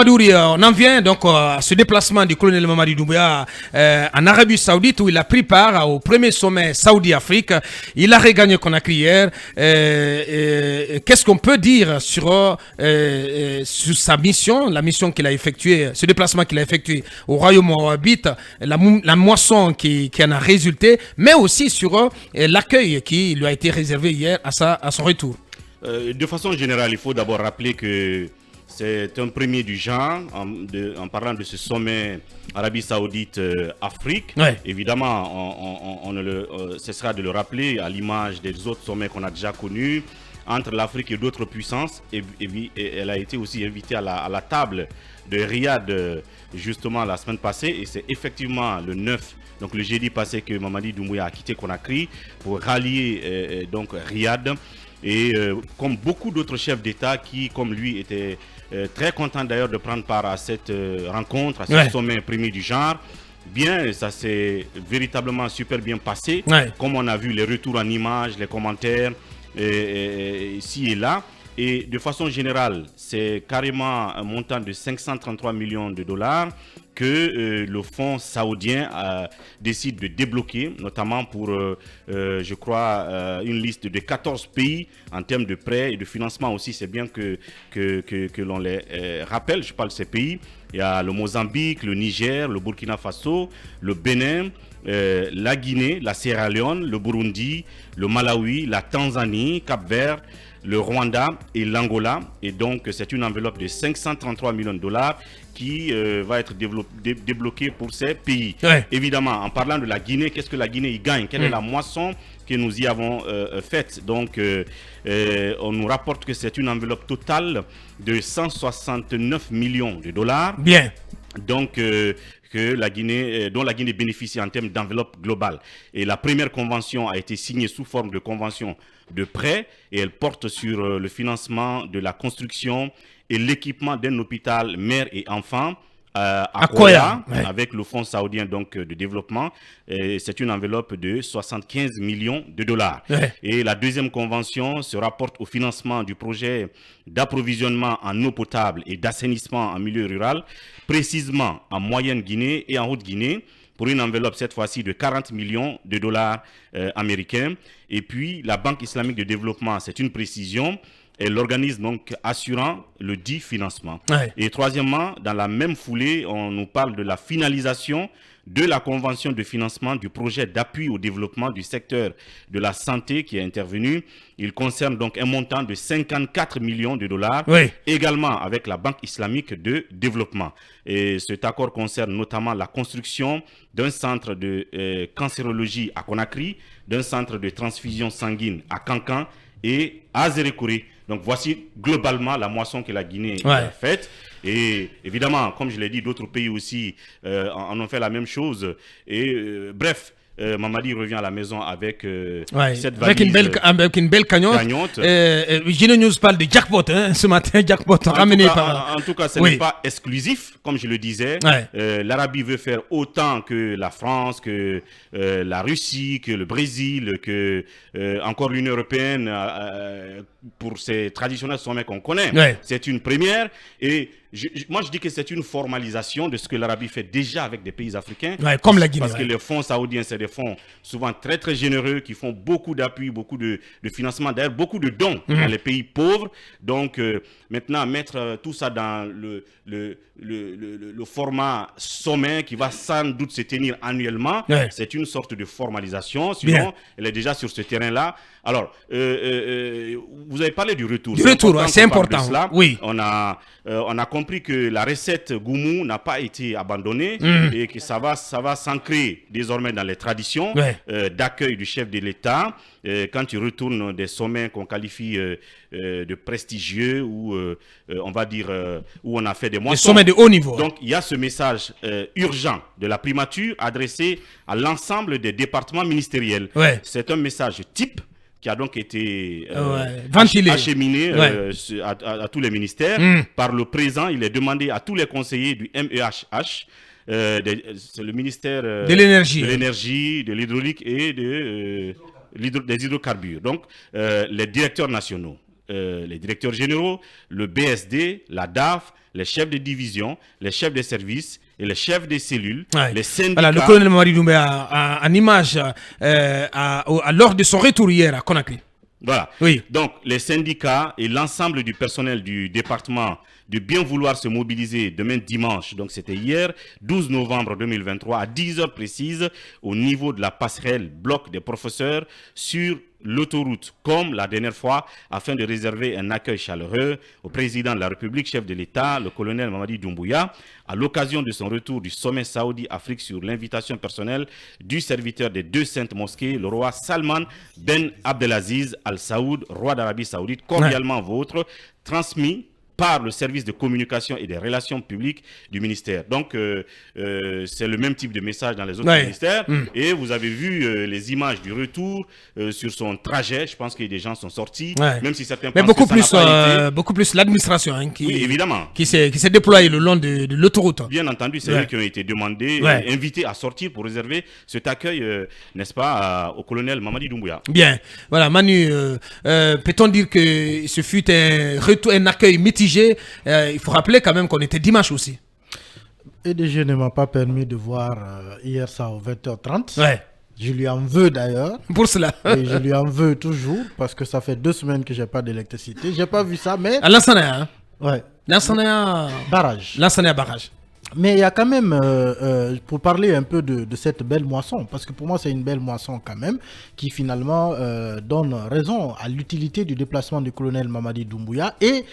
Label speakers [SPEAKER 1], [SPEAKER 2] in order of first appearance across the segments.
[SPEAKER 1] Mamadou, on en vient donc à ce déplacement du colonel Mamadi Doumbouya en Arabie Saoudite où il a pris part au premier sommet Saudi-Afrique. Il a regagné Conakry hier. Qu'est-ce qu'on peut dire sur sa mission, la mission qu'il a effectuée, ce déplacement qu'il a effectué au Royaume Wahhabite, la moisson qui en a résulté, mais aussi sur l'accueil qui lui a été réservé hier à son retour.
[SPEAKER 2] De façon générale, il faut d'abord rappeler que c'est un premier du genre en parlant de ce sommet Arabie Saoudite-Afrique.
[SPEAKER 1] Ouais.
[SPEAKER 2] Évidemment, on ne le cessera de le rappeler à l'image des autres sommets qu'on a déjà connus entre l'Afrique et d'autres puissances. Et elle a été aussi invitée à la table de Riyad justement la semaine passée. Et c'est effectivement le 9, donc le jeudi passé, que Mamadi Doumbouya a quitté Conakry pour rallier donc Riyad. Et comme beaucoup d'autres chefs d'État qui, comme lui, étaient très contents d'ailleurs de prendre part à cette rencontre, à ce sommet premier du genre, bien, ça s'est véritablement super bien passé. Ouais. Comme on a vu les retours en images, les commentaires, ici et là. Et de façon générale, c'est carrément un montant de 533 millions de dollars que le fonds saoudien décide de débloquer, notamment pour, je crois, une liste de 14 pays en termes de prêts et de financement aussi. C'est bien que l'on les rappelle. Je parle de ces pays. Il y a le Mozambique, le Niger, le Burkina Faso, le Bénin, la Guinée, la Sierra Leone, le Burundi, le Malawi, la Tanzanie, Cap-Vert, le Rwanda et l'Angola. Et donc, c'est une enveloppe de 533 millions de dollars qui va être débloquée pour ces pays. Ouais. Évidemment, en parlant de la Guinée, qu'est-ce que la Guinée y gagne? Quelle est la moisson que nous y avons faite? Donc, on nous rapporte que c'est une enveloppe totale de 169 millions de dollars.
[SPEAKER 1] Bien.
[SPEAKER 2] Donc, dont la Guinée bénéficie en termes d'enveloppe globale. Et la première convention a été signée sous forme de convention de prêt et elle porte sur le financement de la construction et l'équipement d'un hôpital mère et enfants à Koya, avec le fonds saoudien donc, de développement. C'est une enveloppe de 75 millions de dollars. Ouais. Et la deuxième convention se rapporte au financement du projet d'approvisionnement en eau potable et d'assainissement en milieu rural, précisément en Moyenne-Guinée et en Haute-Guinée, pour une enveloppe cette fois-ci de 40 millions de dollars américains. Et puis la Banque islamique de développement, c'est une précision, est l'organisme donc assurant le dit financement. Ouais. Et troisièmement, dans la même foulée, on nous parle de la finalisation de la convention de financement du projet d'appui au développement du secteur de la santé qui est intervenu. Il concerne donc un montant de 54 millions de dollars, oui, également avec la Banque islamique de développement. Et cet accord concerne notamment la construction d'un centre de cancérologie à Conakry, d'un centre de transfusion sanguine à Kankan et à Zérékouré. Donc voici globalement la moisson que la Guinée a faite. Et évidemment, comme je l'ai dit, d'autres pays aussi en ont fait la même chose. Et bref, Mamadi revient à la maison avec cette valise.
[SPEAKER 1] Avec une belle cagnotte. Gino News parle de jackpot ce matin, jackpot ramené par...
[SPEAKER 2] En tout cas, ce n'est pas exclusif, comme je le disais. L'Arabie veut faire autant que la France, que la Russie, que le Brésil, que encore l'Union européenne pour ces traditionnels sommets qu'on connaît. C'est une première. Et moi, je dis que c'est une formalisation de ce que l'Arabie fait déjà avec des pays africains.
[SPEAKER 1] Comme la Guinée.
[SPEAKER 2] Parce que les fonds saoudiens, c'est des fonds souvent très, très généreux qui font beaucoup d'appui, beaucoup de financement, d'ailleurs, beaucoup de dons dans les pays pauvres. Donc, maintenant, mettre tout ça dans le format sommet qui va sans doute se tenir annuellement, c'est une sorte de formalisation. Sinon, elle est déjà sur ce terrain-là. Alors, vous avez parlé du retour.
[SPEAKER 1] Du retour, c'est important.
[SPEAKER 2] Oui. On a compris que la recette Goumou n'a pas été abandonnée et que ça va s'ancrer désormais dans les traditions d'accueil du chef de l'État quand il retourne des sommets qu'on qualifie de prestigieux ou on va dire où on a fait des moissons.
[SPEAKER 1] Des sommets de haut niveau.
[SPEAKER 2] Donc il y a ce message urgent de la primature adressé à l'ensemble des départements ministériels. C'est un message type qui a donc été acheminé à tous les ministères. Par le présent, il est demandé à tous les conseillers du MEHH, c'est le ministère
[SPEAKER 1] de l'énergie,
[SPEAKER 2] de l'hydraulique et des hydrocarbures. Donc, les directeurs nationaux, les directeurs généraux, le BSD, la DAF, les chefs de division, les chefs de services et les chefs des cellules, les syndicats.
[SPEAKER 1] Voilà, le colonel Mamadi Doumbouya en image lors de son retour hier à Conakry.
[SPEAKER 2] Voilà.
[SPEAKER 1] Oui.
[SPEAKER 2] Donc, les syndicats et l'ensemble du personnel du département de bien vouloir se mobiliser demain dimanche, donc c'était hier, 12 novembre 2023, à 10 heures précises, au niveau de la passerelle bloc des professeurs sur l'autoroute, comme la dernière fois, afin de réserver un accueil chaleureux au président de la République, chef de l'État, le colonel Mamadi Doumbouya, à l'occasion de son retour du sommet Saoudi-Afrique sur l'invitation personnelle du serviteur des 2 saintes mosquées, le roi Salman Ben Abdelaziz Al Saoud, roi d'Arabie Saoudite, cordialement vôtre, transmis par le service de communication et des relations publiques du ministère. Donc, c'est le même type de message dans les autres ministères. Et vous avez vu les images du retour sur son trajet. Je pense que des gens sont sortis, même si certains pensent
[SPEAKER 1] beaucoup
[SPEAKER 2] que ça
[SPEAKER 1] beaucoup plus l'administration qui,
[SPEAKER 2] oui, évidemment,
[SPEAKER 1] qui s'est déployée le long de l'autoroute.
[SPEAKER 2] Bien entendu, c'est eux qui ont été demandés, invités à sortir pour réserver cet accueil, n'est-ce pas, au colonel Mamadi Doumbouya. Bien.
[SPEAKER 1] Voilà, Manu, peut-on dire que ce fut un accueil mitigé? Il faut rappeler quand même qu'on était dimanche aussi.
[SPEAKER 3] EDG ne m'a pas permis de voir hier ça aux 20h30. Je lui en veux d'ailleurs.
[SPEAKER 1] Pour cela.
[SPEAKER 3] Et je lui en veux toujours parce que ça fait 2 semaines que j'ai pas d'électricité. J'ai pas vu ça, mais...
[SPEAKER 1] À Lansana, hein?
[SPEAKER 3] Ouais.
[SPEAKER 1] Lansana...
[SPEAKER 3] Barrage.
[SPEAKER 1] Lansana barrage.
[SPEAKER 3] Mais il y a quand même, pour parler un peu de cette belle moisson, parce que pour moi c'est une belle moisson quand même, qui finalement donne raison à l'utilité du déplacement du colonel Mamadi Doumbouya. Et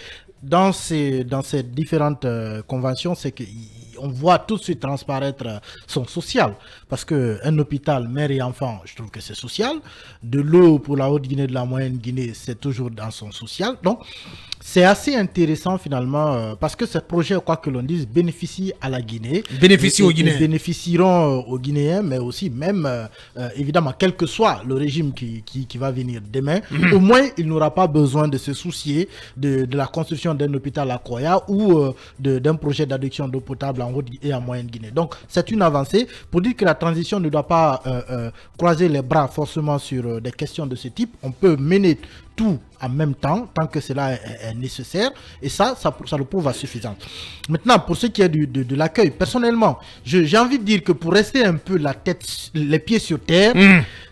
[SPEAKER 3] dans ces différentes conventions, c'est qu'on voit tout de suite transparaître son social. Parce qu'un hôpital, mère et enfant, je trouve que c'est social. De l'eau pour la Haute-Guinée, de la Moyenne-Guinée, c'est toujours dans son social. Donc, c'est assez intéressant finalement parce que ce projet, quoi que l'on dise, bénéficie à la Guinée.
[SPEAKER 1] Bénéficie aux Guinéens.
[SPEAKER 3] Bénéficieront aux Guinéens, mais aussi même, évidemment, quel que soit le régime qui va venir demain, au moins il n'aura pas besoin de se soucier de la construction d'un hôpital à Koya ou d'un projet d'adduction d'eau potable en Haute et en Moyenne Guinée. Donc c'est une avancée pour dire que la transition ne doit pas croiser les bras forcément sur des questions de ce type. On peut mener tout en même temps, tant que cela est nécessaire, et ça le prouve à suffisance. Maintenant, pour ce qui est de l'accueil, personnellement, j'ai envie de dire que pour rester un peu les pieds sur terre,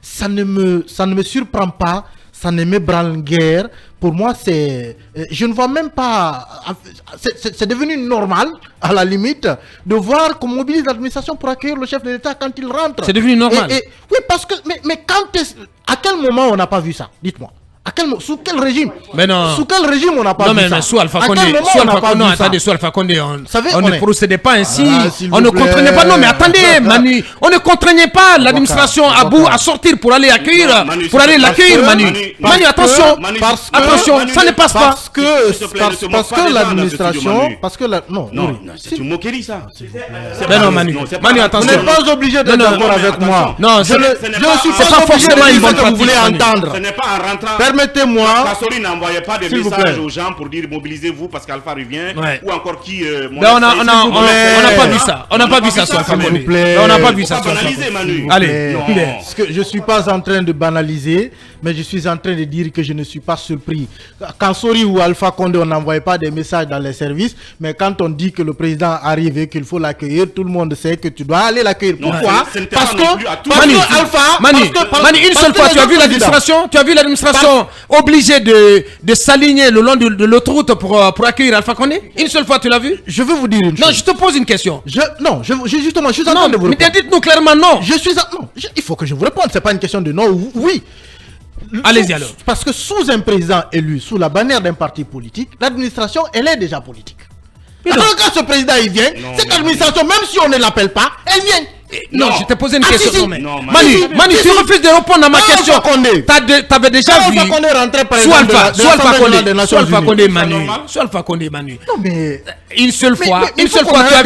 [SPEAKER 3] ça ne me surprend pas, ça ne m'ébranle guère. Pour moi, je ne vois même pas, c'est devenu normal, à la limite, de voir qu'on mobilise l'administration pour accueillir le chef de l'État quand il rentre.
[SPEAKER 1] C'est devenu normal.
[SPEAKER 3] Oui, parce que, mais à quel moment on n'a pas vu ça? Dites-moi. Sous quel régime?
[SPEAKER 1] Mais non.
[SPEAKER 3] Sous quel régime on n'a pas vu ça?
[SPEAKER 1] Mais sous Alpha Condé, sous Alpha Condé, on ne procédait pas ainsi. On ne contraignait pas. Non, mais attendez, Manu, on ne contraignait pas l'administration à sortir pour aller l'accueillir, Manu. Manu, attention, ça ne passe pas.
[SPEAKER 3] Parce que l'administration, non,
[SPEAKER 2] c'est une moquerie ça.
[SPEAKER 1] Mais non, Manu, attention.
[SPEAKER 3] Vous n'êtes pas obligé d'être d'accord avec moi.
[SPEAKER 1] Non, je ne suis pas forcément une bonne pratique.
[SPEAKER 3] Vous voulez entendre.
[SPEAKER 2] Ce n'est pas en rentrant.
[SPEAKER 3] Permettez-moi.
[SPEAKER 2] Kassori n'envoyait pas de messages aux gens pour dire mobilisez-vous parce qu'Alpha revient ou encore qui.
[SPEAKER 1] On n'a pas vu ça. On n'a pas vu ça sur Alpha Condé. On n'a pas vu ça sur Alpha Condé.
[SPEAKER 3] Allez, je ne suis pas en train de banaliser, mais je suis en train de dire que je ne suis pas surpris. Kassori ou Alpha Condé, on n'envoyait pas des messages dans les services, mais quand on dit que le président arrive et qu'il faut l'accueillir, tout le monde sait que tu dois aller l'accueillir. Pourquoi? Parce que Alpha.
[SPEAKER 1] Manu, une seule fois, tu as vu l'administration obligée de s'aligner le long de l'autoroute pour accueillir Alpha Condé? Une seule fois, tu l'as vu?
[SPEAKER 3] Je veux vous dire une chose.
[SPEAKER 1] Non, je te pose une question.
[SPEAKER 3] Justement, je suis en train de vous répondre.
[SPEAKER 1] Mais dites-nous clairement non.
[SPEAKER 3] Il faut que je vous réponde. C'est pas une question de non ou oui.
[SPEAKER 1] Allez-y alors.
[SPEAKER 3] Parce que sous un président élu, sous la bannière d'un parti politique, l'administration, elle est déjà politique. Alors quand ce président il vient, cette administration, même si on ne l'appelle pas, elle vient.
[SPEAKER 1] Non, je t'ai posé une question. Manu, tu refuses de répondre à ma question. T'avais déjà vu. Soit Alpha Condé, Manu.
[SPEAKER 3] Non mais
[SPEAKER 1] une seule fois, tu as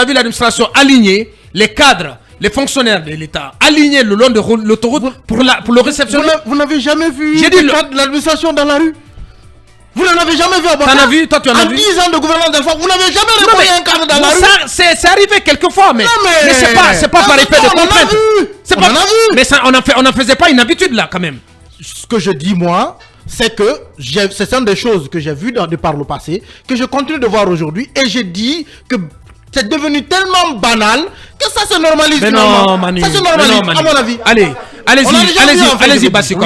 [SPEAKER 1] vu l'administration aligner les cadres, les fonctionnaires de l'État alignés le long de l'autoroute pour le réceptionner.
[SPEAKER 3] Vous n'avez jamais vu les cadres de l'administration dans la rue? Vous n'en avez jamais vu à Baka?
[SPEAKER 1] T'en as vu? Toi, tu en as vu?
[SPEAKER 3] En 10 ans de gouvernance d'Alpha, vous n'avez jamais repris un cadre dans la rue?
[SPEAKER 1] C'est arrivé quelquefois, mais c'est pas par effet de contrainte.
[SPEAKER 3] On en a vu.
[SPEAKER 1] Mais on n'en faisait pas une habitude là, quand même.
[SPEAKER 3] Ce que je dis, moi, c'est que c'est une des choses que j'ai vues de par le passé, que je continue de voir aujourd'hui, et je dis que c'est devenu tellement banal que ça se normalise.
[SPEAKER 1] Mais non, Manu.
[SPEAKER 3] Ça se normalise, à mon avis.
[SPEAKER 1] Allez-y, Bassiko.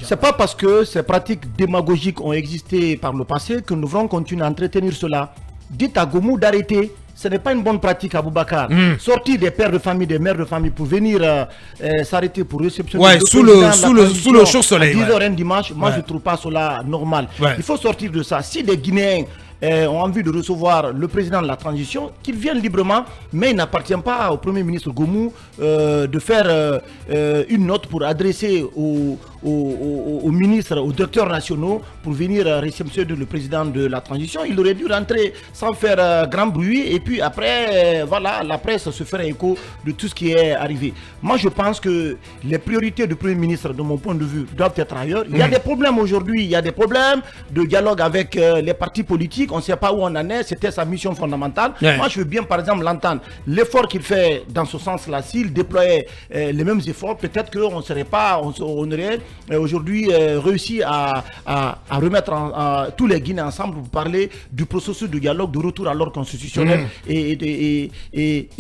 [SPEAKER 4] C'est pas parce que ces pratiques démagogiques ont existé par le passé que nous voulons continuer à entretenir cela. Dites à Goumou d'arrêter. Ce n'est pas une bonne pratique à Boubacar. Sortir des pères de famille, des mères de famille pour venir s'arrêter pour réceptionner
[SPEAKER 1] sous le chaud soleil.
[SPEAKER 4] À 10h un dimanche, moi je ne trouve pas cela normal. Il faut sortir de ça. Si les Guinéens ont envie de recevoir le président de la transition, qu'ils viennent librement, mais il n'appartient pas au Premier ministre Goumou de faire une note pour adresser aux ministres, aux directeurs nationaux pour venir réceptionner le président de la transition. Il aurait dû rentrer sans faire grand bruit et puis après, voilà, la presse se fera écho de tout ce qui est arrivé. Moi, je pense que les priorités du Premier ministre, de mon point de vue, doivent être ailleurs. Il y a des problèmes aujourd'hui, il y a des problèmes de dialogue avec les partis politiques. On ne sait pas où on en est, c'était sa mission fondamentale. Moi, je veux bien, par exemple, l'entendre. L'effort qu'il fait dans ce sens-là, s'il déployait les mêmes efforts, peut-être qu'on ne serait pas, on aurait aujourd'hui réussi à remettre tous les Guinéens ensemble pour parler du processus de dialogue, de retour à l'ordre constitutionnel et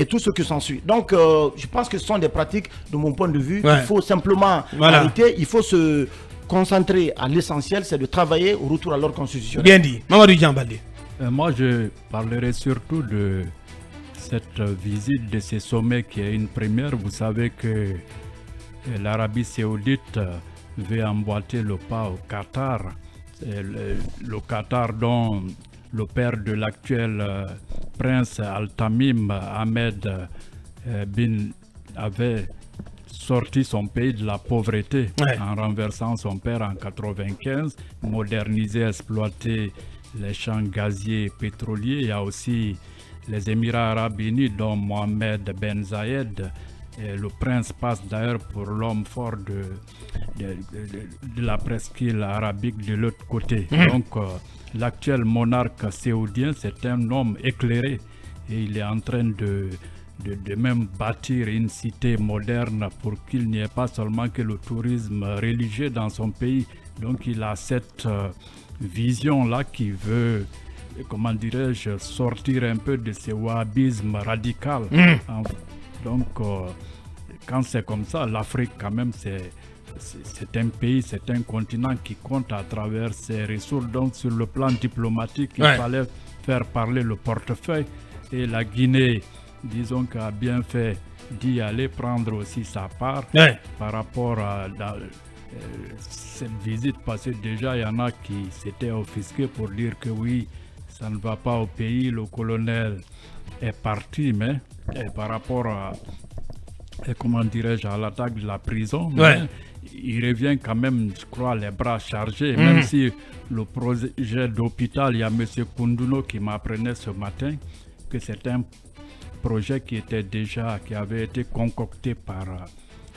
[SPEAKER 4] tout ce qui s'ensuit. Donc, je pense que ce sont des pratiques, de mon point de vue, il faut simplement arrêter, il faut se concentrer à l'essentiel, c'est de travailler au retour à l'ordre constitutionnel.
[SPEAKER 1] Bien dit. Mamadou Diambalé.
[SPEAKER 5] Moi, je parlerai surtout de cette visite, de ces sommets qui est une première. Vous savez que l'Arabie Saoudite veut emboîter le pas au Qatar. Le Qatar dont le père de l'actuel prince Al-Tamim, Ahmed bin, avait sorti son pays de la pauvreté en renversant son père en 1995, moderniser, exploiter les champs gaziers et pétroliers. Il y a aussi les Émirats arabes unis dont Mohamed Ben Zayed, et le prince passe d'ailleurs pour l'homme fort de la presqu'île arabique de l'autre côté. Donc l'actuel monarque saoudien, c'est un homme éclairé et il est en train de même bâtir une cité moderne pour qu'il n'y ait pas seulement que le tourisme religieux dans son pays. Donc il a cette vision-là qui veut, comment dirais-je, sortir un peu de ce wahhabisme radical. Donc quand c'est comme ça, l'Afrique quand même c'est un pays, c'est un continent qui compte à travers ses ressources. Donc sur le plan diplomatique, il fallait faire parler le portefeuille. Et la Guinée, disons qu'a bien fait d'y aller prendre aussi sa part par rapport à cette visite, parce que déjà il y en a qui s'étaient offusqués pour dire que oui, ça ne va pas au pays, le colonel est parti, mais par rapport à, comment dirais-je, à l'attaque de la prison, mais il revient quand même, je crois, les bras chargés, même si le projet d'hôpital, il y a M. Koundouno qui m'apprenait ce matin que c'est un projet qui avait été concocté par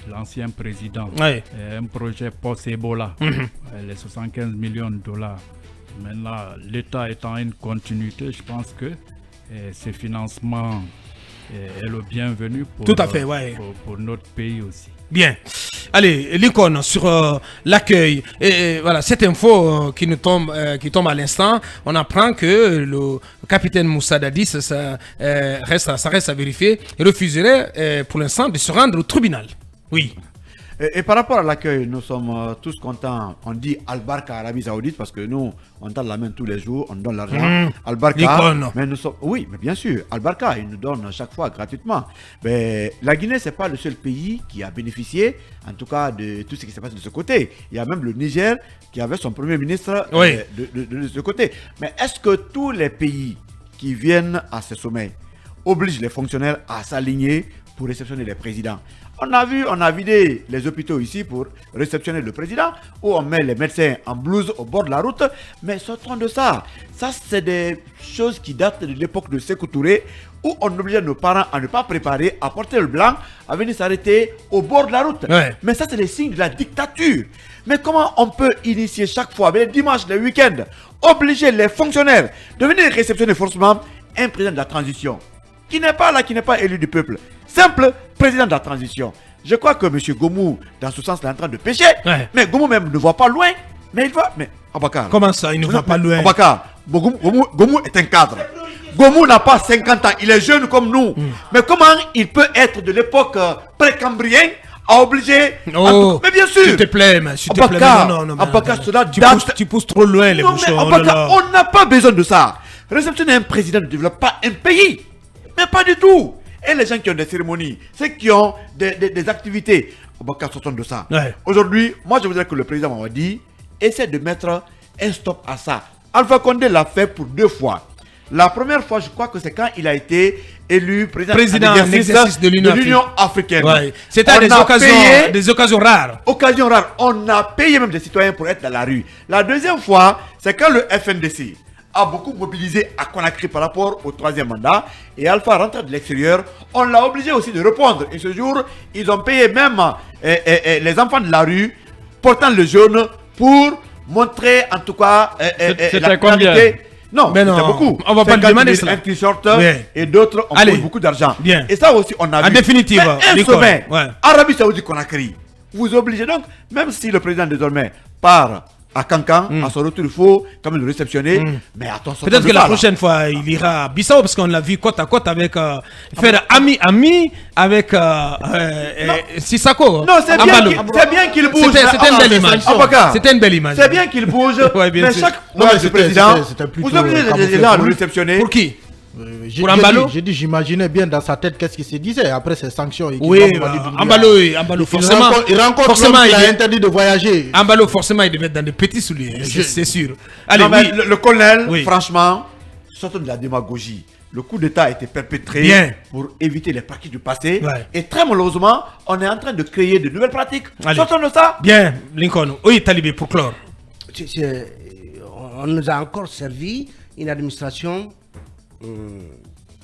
[SPEAKER 5] l'ancien président, un projet post-Ebola, les 75 millions de dollars. Maintenant, l'État étant une continuité, je pense que ce financement est le bienvenu pour notre pays aussi.
[SPEAKER 1] Bien. Allez, Lincoln, sur l'accueil. Et voilà, cette info qui tombe à l'instant, on apprend que le capitaine Moussa Dadis, ça reste à vérifier, il refuserait pour l'instant de se rendre au tribunal. Oui.
[SPEAKER 6] Et par rapport à l'accueil, nous sommes tous contents. On dit Al-Barka Arabie Saoudite parce que nous, on tend la main tous les jours, on donne l'argent. Al-Barka, mais nous sommes, oui, mais bien sûr, Al-Barka, il nous donne chaque fois gratuitement. Mais la Guinée, c'est pas le seul pays qui a bénéficié, en tout cas, de tout ce qui s'est passé de ce côté. Il y a même le Niger qui avait son premier ministre de ce côté. Mais est-ce que tous les pays qui viennent à ce sommet obligent les fonctionnaires à s'aligner pour réceptionner les présidents? On a vidé les hôpitaux ici pour réceptionner le président, où on met les médecins en blouse au bord de la route. Mais sortons de ça. Ça, c'est des choses qui datent de l'époque de Sékou Touré, où on obligeait nos parents à ne pas préparer, à porter le blanc, à venir s'arrêter au bord de la route. Mais ça, c'est les signes de la dictature. Mais comment on peut initier chaque fois, les dimanches, les week-ends, obliger les fonctionnaires de venir réceptionner forcément un président de la transition qui n'est pas là, qui n'est pas élu du peuple? Simple président de la transition. Je crois que M. Goumou, dans ce sens, est en train de pécher. Mais Goumou même ne voit pas loin. Mais il va. Mais Abakar.
[SPEAKER 1] Comment ça, il ne va pas loin?
[SPEAKER 6] Abakar, Gomu est un cadre. Gomu n'a pas 50 ans, il est jeune comme nous. Mais comment il peut être de l'époque pré-cambrienne à obliger...
[SPEAKER 1] Oh,
[SPEAKER 6] mais bien sûr.
[SPEAKER 1] S'il te plaît, mais s'il te plaît. Non,
[SPEAKER 6] Abakar, cela
[SPEAKER 1] tu pousses trop loin les bouchons.
[SPEAKER 6] On n'a pas besoin de ça. Réceptionner un président ne développe pas un pays. Mais pas du tout. Et les gens qui ont des cérémonies, ceux qui ont des activités, Abakar, sortons de ça.
[SPEAKER 1] Ouais.
[SPEAKER 6] Aujourd'hui, moi je voudrais que le président m'a dit, essaie de mettre un stop à ça. Alpha Condé l'a fait pour 2 fois. La première fois, je crois que c'est quand il a été élu président
[SPEAKER 1] en exercice de l'Union
[SPEAKER 6] africaine.
[SPEAKER 1] Ouais. C'était des occasions rares.
[SPEAKER 6] Occasions rares. On a payé même des citoyens pour être dans la rue. La deuxième fois, c'est quand le FNDC a beaucoup mobilisé à Conakry par rapport au 3e mandat. Et Alpha rentre de l'extérieur. On l'a obligé aussi de répondre. Et ce jour, ils ont payé même les enfants de la rue portant le jaune pour montrer en tout cas
[SPEAKER 5] c'était combien?
[SPEAKER 6] Non,
[SPEAKER 1] mais
[SPEAKER 6] c'était beaucoup.
[SPEAKER 1] On va pas le demander cela.
[SPEAKER 6] Un t-shirt et d'autres ont payé beaucoup d'argent.
[SPEAKER 1] Bien.
[SPEAKER 6] Et ça aussi, on a vu.
[SPEAKER 1] En définitive,
[SPEAKER 6] un sommet, Arabie Saoudite Conakry, vous obligez donc, même si le président désormais part à Cancan, à son retour, il faut quand même le réceptionner. Mais attention.
[SPEAKER 1] Peut-être que la prochaine fois, il ira à Bissau, parce qu'on l'a vu côte à côte avec faire ami avec Sissako.
[SPEAKER 6] Non, c'est bien qu'il bouge.
[SPEAKER 1] C'était une belle image. C'était une belle image.
[SPEAKER 6] C'est bien qu'il bouge. Mais chaque fois, le président, vous obligez de le réceptionner.
[SPEAKER 1] Pour qui?
[SPEAKER 3] Pour Ambalo? J'ai dit, j'imaginais bien dans sa tête qu'est-ce qui se disait après ces sanctions.
[SPEAKER 1] Oui, Ambalo, forcément.
[SPEAKER 3] Il rencontre l'homme qui a interdit de voyager.
[SPEAKER 1] Ambalo, forcément, il devait être dans des petits souliers, c'est sûr.
[SPEAKER 6] Allez, le colonel, franchement, sortons de la démagogie. Le coup d'État a été perpétré pour éviter les pratiques du passé. Et très malheureusement, on est en train de créer de nouvelles pratiques. Sortons de ça.
[SPEAKER 1] Bien, Lincoln. Oui, Talibé, pour clore.
[SPEAKER 7] On nous a encore servi une administration...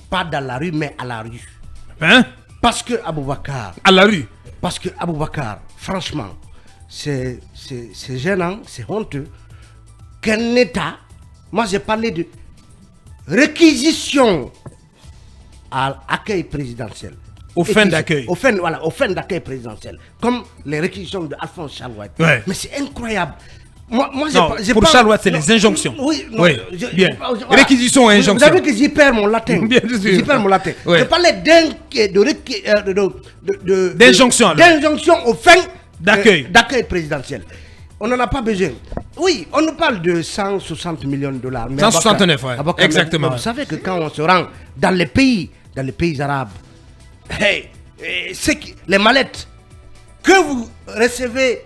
[SPEAKER 7] pas dans la rue, mais à la rue.
[SPEAKER 1] Hein?
[SPEAKER 7] Parce que Aboubakar.
[SPEAKER 1] À la rue?
[SPEAKER 7] Parce que Aboubakar, franchement, c'est gênant, c'est honteux qu'un État. Moi, j'ai parlé de réquisition à l'accueil présidentiel.
[SPEAKER 1] Aux fins d'accueil.
[SPEAKER 7] Aux fins d'accueil présidentiel. Comme les réquisitions de Alphonse Chalouette.
[SPEAKER 1] Ouais.
[SPEAKER 7] Mais c'est incroyable. Moi,
[SPEAKER 1] pour Chalouette, c'est les injonctions.
[SPEAKER 7] Oui,
[SPEAKER 1] bien. Réquisition et injonction.
[SPEAKER 7] Vous avez vu que j'y perds mon latin.
[SPEAKER 1] Bien sûr.
[SPEAKER 7] J'y perds mon latin. Je parlais
[SPEAKER 1] d'injonction.
[SPEAKER 7] D'injonction aux fins
[SPEAKER 1] d'accueil
[SPEAKER 7] présidentiel. On n'en a pas besoin. Oui, on nous parle de 160 millions de dollars.
[SPEAKER 1] 169, exactement.
[SPEAKER 7] Mais vous savez que quand on se rend dans les pays arabes, les mallettes que vous recevez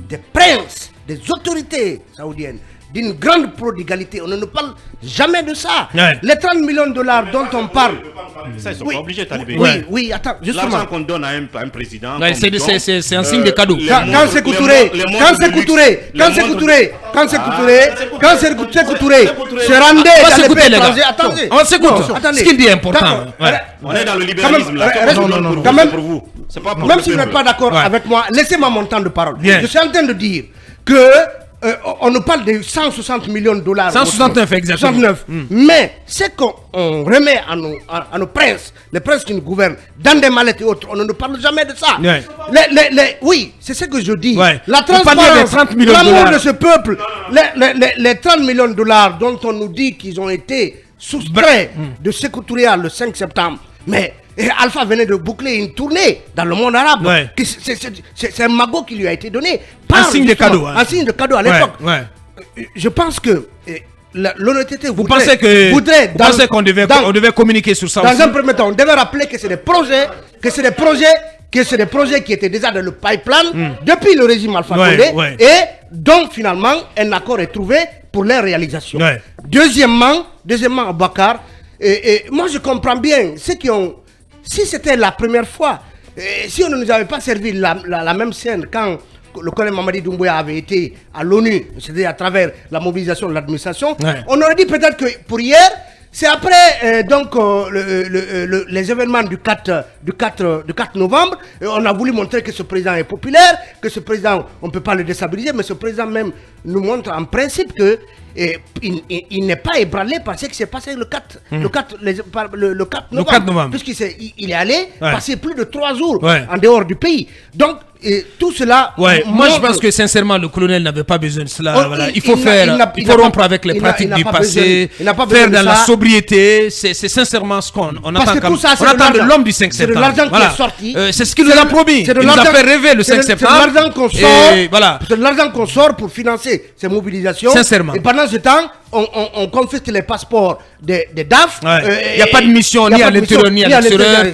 [SPEAKER 7] des princes, des autorités saoudiennes, d'une grande prodigalité, on ne nous parle jamais de ça. Les 30 millions de dollars dont on parle.
[SPEAKER 2] Ça, ils sont pas obligés, Talibé.
[SPEAKER 7] Oui, attends, justement.
[SPEAKER 2] L'argent qu'on donne à un président.
[SPEAKER 1] C'est un signe de cadeau.
[SPEAKER 7] Quand c'est Touré se rendait dans les pays étrangers. Attendez.
[SPEAKER 1] On s'écoute. Ce qu'il dit est important.
[SPEAKER 2] On est dans le libéralisme là.
[SPEAKER 7] Quand même,
[SPEAKER 2] pour vous.
[SPEAKER 7] Même si vous n'êtes pas d'accord avec moi, laissez-moi mon temps de parole. Je suis en train de dire que on nous parle de 160 millions de dollars.
[SPEAKER 1] 169 exactement.
[SPEAKER 7] 169. Mais c'est qu'on remet à nos princes, les princes qui nous gouvernent, dans des mallettes et autres, on ne nous parle jamais de ça. Oui, c'est ce que je dis. La transparence, l'amour de ce peuple, les 30 millions de dollars dont on nous dit qu'ils ont été soustraits de Sékou Touré le 5 septembre. Mais Alpha venait de boucler une tournée dans le monde arabe. C'est un magot qui lui a été donné.
[SPEAKER 1] Un signe de cadeau.
[SPEAKER 7] Un signe de cadeau à l'époque. Je pense que l'honnêteté
[SPEAKER 1] voudrait... qu'on devait communiquer sur ça
[SPEAKER 7] dans un premier temps, on devait rappeler que c'est des projets qui étaient déjà dans le pipeline depuis le régime Alpha Condé et dont finalement un accord est trouvé pour leur réalisation. Deuxièmement, Bakar, moi je comprends bien ceux qui ont... Si c'était la première fois, si on ne nous avait pas servi la même scène quand le colonel Mamadi Doumbouya avait été à l'ONU, c'est-à-dire à travers la mobilisation de l'administration, on aurait dit peut-être que pour hier, c'est après les événements du 4 novembre, on a voulu montrer que ce président est populaire, que ce président, on ne peut pas le déstabiliser, mais ce président même nous montre en principe que il n'est pas ébranlé par ce qui s'est passé le 4 novembre. Puisqu'il est allé passer plus de 3 jours en dehors du pays. Donc, Et tout cela.
[SPEAKER 1] Ouais, moi je pense que sincèrement le colonel n'avait pas besoin de cela. Voilà. Il faut rompre avec les pratiques du passé, faire dans la sobriété. C'est sincèrement ce qu'on attend. On attend de l'homme du 5 septembre.
[SPEAKER 7] C'est de l'argent qui est sorti.
[SPEAKER 1] C'est ce qu'il nous a promis. Il nous a fait rêver le 5 septembre.
[SPEAKER 7] C'est de l'argent qu'on sort. C'est de l'argent qu'on sort pour financer ces mobilisations.
[SPEAKER 1] Sincèrement.
[SPEAKER 7] Et pendant ce temps, on confisque les passeports des DAF.
[SPEAKER 1] Il n'y a pas de mission ni à l'intérieur ni à l'extérieur.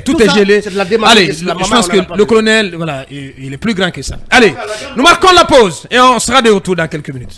[SPEAKER 1] Tout est gelé. Allez, je pense que le colonel, voilà, il est plus grand que ça. Allez, nous marquons la pause et on sera de retour dans quelques minutes.